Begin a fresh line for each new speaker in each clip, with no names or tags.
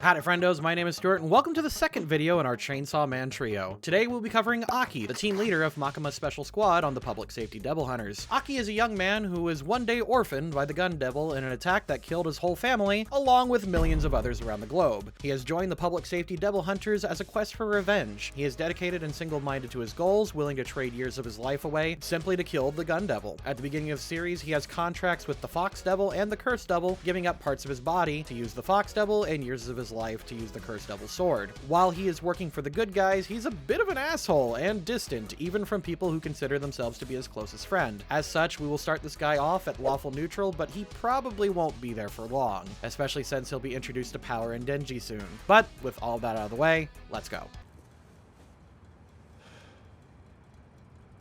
Howdy friendos, my name is Stuart, and welcome to the second video in our Chainsawman trio. Today we'll be covering Aki, the team leader of Makima's special squad on the Public Safety Devil Hunters. Aki is a young man who was one day orphaned by the Gun Devil in an attack that killed his whole family, along with millions of others around the globe. He has joined the Public Safety Devil Hunters as a quest for revenge. He is dedicated and single-minded to his goals, willing to trade years of his life away simply to kill the Gun Devil. At the beginning of the series, he has contracts with the Fox Devil and the Curse Devil, giving up parts of his body to use the Fox Devil and years of his life to use the Curse Devil sword. While he is working for the good guys, he's a bit of an asshole and distant, even from people who consider themselves to be his closest friend. As such, we will start this guy off at lawful neutral, but he probably won't be there for long, especially since he'll be introduced to Power and Denji soon. But with all that out of the way, let's go.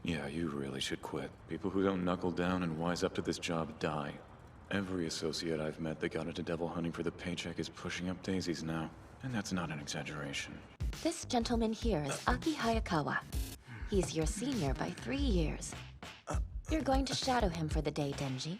Yeah, you really should quit. People who don't knuckle down and wise up to this job die. Every associate I've met that got into devil hunting for the paycheck is pushing up daisies now. And that's not an exaggeration.
This gentleman here is Aki Hayakawa. He's your senior by 3 years. You're going to shadow him for the day, Denji.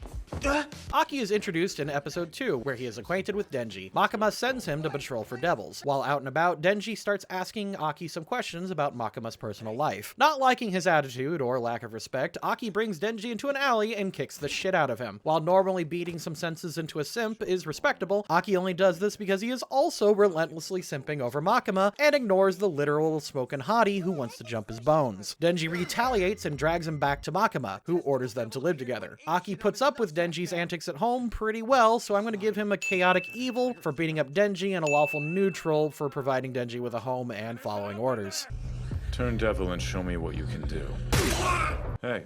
Aki is introduced in episode 2, where he is acquainted with Denji. Makima sends him to patrol for devils. While out and about, Denji starts asking Aki some questions about Makima's personal life. Not liking his attitude or lack of respect, Aki brings Denji into an alley and kicks the shit out of him. While normally beating some senses into a simp is respectable, Aki only does this because he is also relentlessly simping over Makima and ignores the literal smoking hottie who wants to jump his bones. Denji retaliates and drags him back to Makima, who orders them to live together. Aki puts up with Denji's antics at home pretty well, so I'm going to give him a chaotic evil for beating up Denji and a lawful neutral for providing Denji with a home and following orders.
Turn devil and show me what you can do. Hey,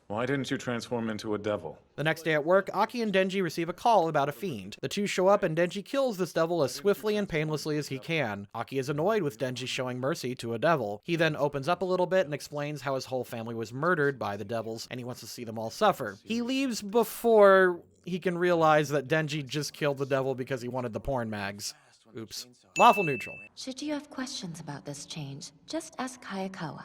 why didn't you transform into a devil?
The next day at work, Aki and Denji receive a call about a fiend. The two show up and Denji kills this devil as swiftly and painlessly as he can. Aki is annoyed with Denji showing mercy to a devil. He then opens up a little bit and explains how his whole family was murdered by the devils and he wants to see them all suffer. He leaves before he can realize that Denji just killed the devil because he wanted the porn mags. Oops. Lawful neutral.
Should you have questions about this change, just ask Hayakawa.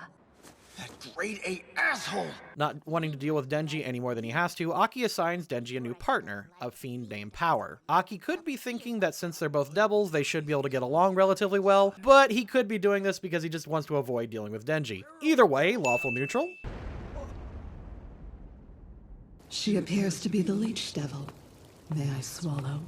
That grade 8 asshole!
Not wanting to deal with Denji any more than he has to, Aki assigns Denji a new partner, a fiend named Power. Aki could be thinking that since they're both devils, they should be able to get along relatively well, but he could be doing this because he just wants to avoid dealing with Denji. Either way, lawful neutral.
She appears to be the leech devil. May I swallow?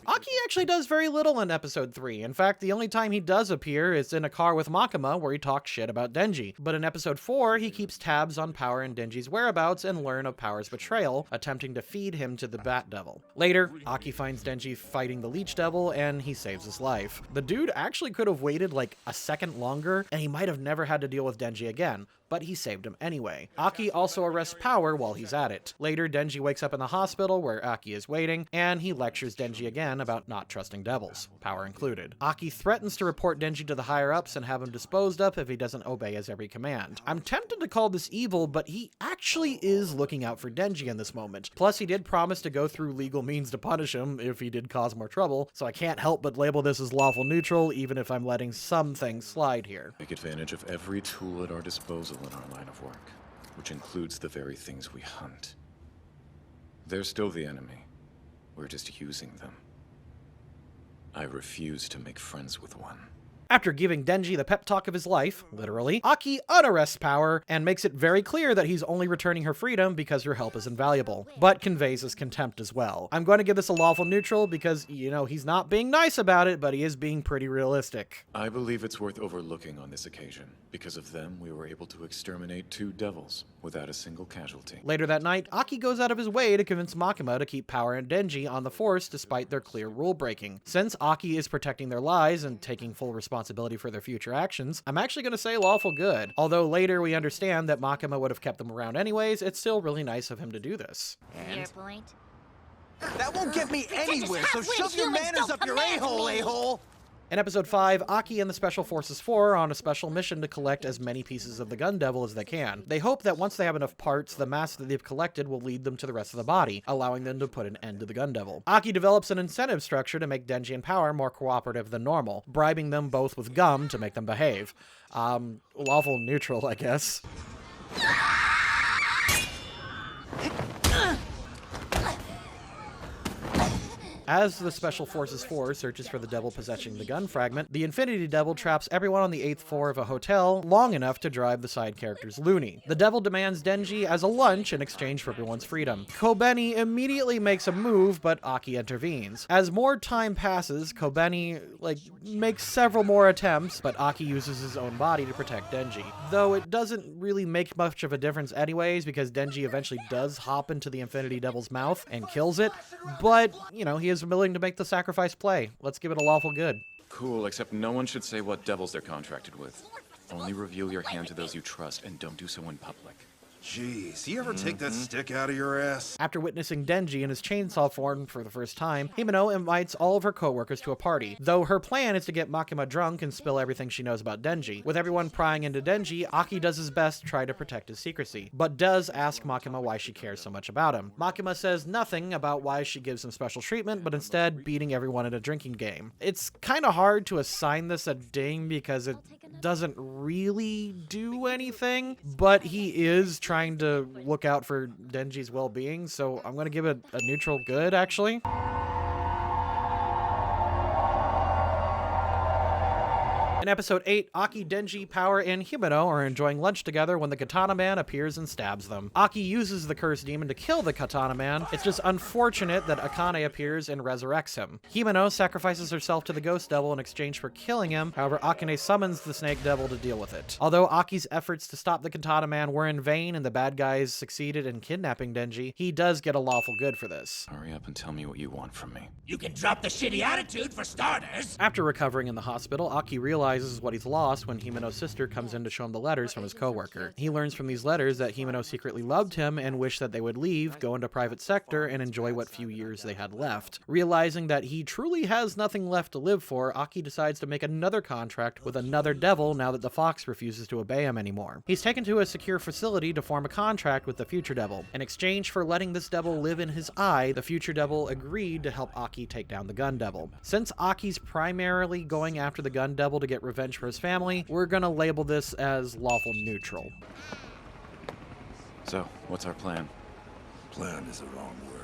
Aki actually does very little in episode 3. In fact, the only time he does appear is in a car with Makima where he talks shit about Denji. But in episode 4, he keeps tabs on Power and Denji's whereabouts and learn of Power's betrayal, attempting to feed him to the Bat Devil. Later, Aki finds Denji fighting the Leech Devil and he saves his life. The dude actually could have waited like a second longer and he might have never had to deal with Denji again, but he saved him anyway. Aki also arrests Power while he's at it. Later, Denji wakes up in the hospital where Aki is waiting, and he lectures Denji again about not trusting devils, Power included. Aki threatens to report Denji to the higher-ups and have him disposed of if he doesn't obey his every command. I'm tempted to call this evil, but he actually is looking out for Denji in this moment. Plus, he did promise to go through legal means to punish him if he did cause more trouble, so I can't help but label this as lawful neutral, even if I'm letting some things slide here.
Take advantage of every tool at our disposal in our line of work, which includes the very things we hunt. They're still the enemy. We're just using them. I refuse to make friends with one.
After giving Denji the pep talk of his life, literally, Aki unarrests Power and makes it very clear that he's only returning her freedom because her help is invaluable, but conveys his contempt as well. I'm going to give this a lawful neutral because, you know, he's not being nice about it, but he is being pretty realistic.
I believe it's worth overlooking on this occasion. Because of them, we were able to exterminate 2 devils without a single casualty.
Later that night, Aki goes out of his way to convince Makima to keep Power and Denji on the force despite their clear rule breaking. Since Aki is protecting their lives and taking full responsibility for their future actions, I'm actually going to say lawful good. Although later we understand that Makima would have kept them around anyways, it's still really nice of him to do this.
Your point?
That won't get me anywhere, so shove your manners up your a-hole, a-hole!
In episode 5, Aki and the Special Forces 4 are on a special mission to collect as many pieces of the Gun Devil as they can. They hope that once they have enough parts, the mass that they've collected will lead them to the rest of the body, allowing them to put an end to the Gun Devil. Aki develops an incentive structure to make Denji and Power more cooperative than normal, bribing them both with gum to make them behave. Lawful neutral, I guess. As the Special Forces 4 searches for the devil possessing the gun fragment, the Infinity Devil traps everyone on the 8th floor of a hotel long enough to drive the side characters loony. The devil demands Denji as a lunch in exchange for everyone's freedom. Kobeni immediately makes a move, but Aki intervenes. As more time passes, Kobeni, makes several more attempts, but Aki uses his own body to protect Denji. Though it doesn't really make much of a difference anyways, because Denji eventually does hop into the Infinity Devil's mouth and kills it, but, he is willing to make the sacrifice play. Let's give it a lawful good.
Cool, except no one should say what devils they're contracted with. Only reveal your hand to those you trust, and don't do so in public.
Jeez, you ever take that stick out of your ass?
After witnessing Denji in his chainsaw form for the first time, Himeno invites all of her co-workers to a party, though her plan is to get Makima drunk and spill everything she knows about Denji. With everyone prying into Denji, Aki does his best to try to protect his secrecy, but does ask Makima why she cares so much about him. Makima says nothing about why she gives him special treatment, but instead beating everyone in a drinking game. It's kinda hard to assign this a ding because it doesn't really do anything, but he is trying to look out for Denji's well-being, so I'm gonna give it a neutral good, actually. In episode 8, Aki, Denji, Power, and Himeno are enjoying lunch together when the Katana Man appears and stabs them. Aki uses the cursed demon to kill the Katana Man. It's just unfortunate that Akane appears and resurrects him. Himeno sacrifices herself to the Ghost Devil in exchange for killing him. However, Akane summons the Snake Devil to deal with it. Although Aki's efforts to stop the Katana Man were in vain and the bad guys succeeded in kidnapping Denji, he does get a lawful good for this.
Hurry up and tell me what you want from me.
You can drop the shitty attitude for starters.
After recovering in the hospital, Aki realizes what he's lost when Himeno's sister comes in to show him the letters from his coworker. He learns from these letters that Himeno secretly loved him and wished that they would leave, go into private sector, and enjoy what few years they had left. Realizing that he truly has nothing left to live for, Aki decides to make another contract with another devil now that the fox refuses to obey him anymore. He's taken to a secure facility to form a contract with the future devil. In exchange for letting this devil live in his eye, the future devil agreed to help Aki take down the gun devil. Since Aki's primarily going after the gun devil to get revenge for his family, we're gonna label this as lawful neutral.
So, what's our plan?
Plan is the wrong word.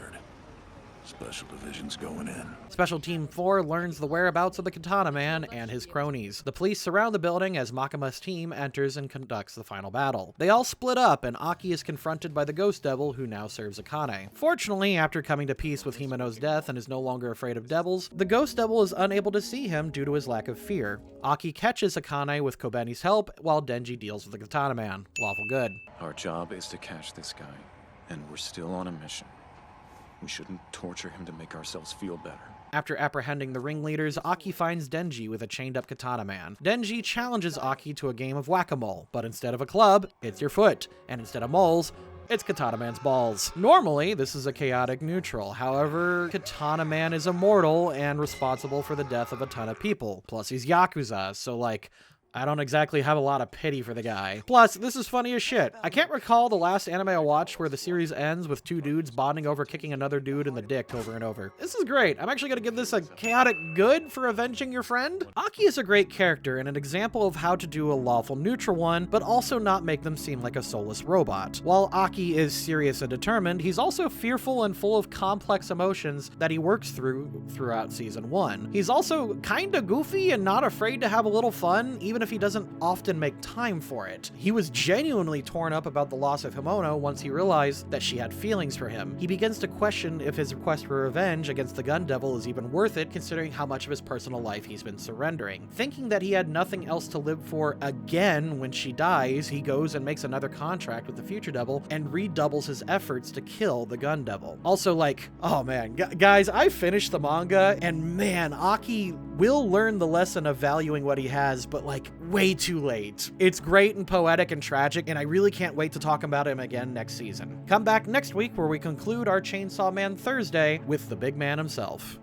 Special Division's going in.
Special Team 4 learns the whereabouts of the Katana Man and his cronies. The police surround the building as Makima's team enters and conducts the final battle. They all split up, and Aki is confronted by the Ghost Devil, who now serves Akane. Fortunately, after coming to peace with Himeno's death and is no longer afraid of devils, the Ghost Devil is unable to see him due to his lack of fear. Aki catches Akane with Kobeni's help, while Denji deals with the Katana Man. Lawful good.
Our job is to catch this guy, and we're still on a mission. We shouldn't torture him to make ourselves feel better.
After apprehending the ringleaders, Aki finds Denji with a chained-up Katana Man. Denji challenges Aki to a game of whack-a-mole, but instead of a club, it's your foot, and instead of moles, it's Katana Man's balls. Normally, this is a chaotic neutral. However, Katana Man is immortal and responsible for the death of a ton of people. Plus, he's Yakuza, so I don't exactly have a lot of pity for the guy. Plus, this is funny as shit. I can't recall the last anime I watched where the series ends with two dudes bonding over kicking another dude in the dick over and over. This is great. I'm actually gonna give this a chaotic good for avenging your friend. Aki is a great character and an example of how to do a lawful neutral one, but also not make them seem like a soulless robot. While Aki is serious and determined, he's also fearful and full of complex emotions that he works throughout season 1. He's also kinda goofy and not afraid to have a little fun, even if he doesn't often make time for it. He was genuinely torn up about the loss of Himeno once he realized that she had feelings for him. He begins to question if his request for revenge against the gun devil is even worth it, considering how much of his personal life he's been surrendering. Thinking that he had nothing else to live for again when she dies, he goes and makes another contract with the future devil and redoubles his efforts to kill the gun devil. Also, oh man, guys, I finished the manga, and man, Aki will learn the lesson of valuing what he has, but way too late. It's great and poetic and tragic, and I really can't wait to talk about him again next season. Come back next week where we conclude our Chainsaw Man Thursday with the big man himself.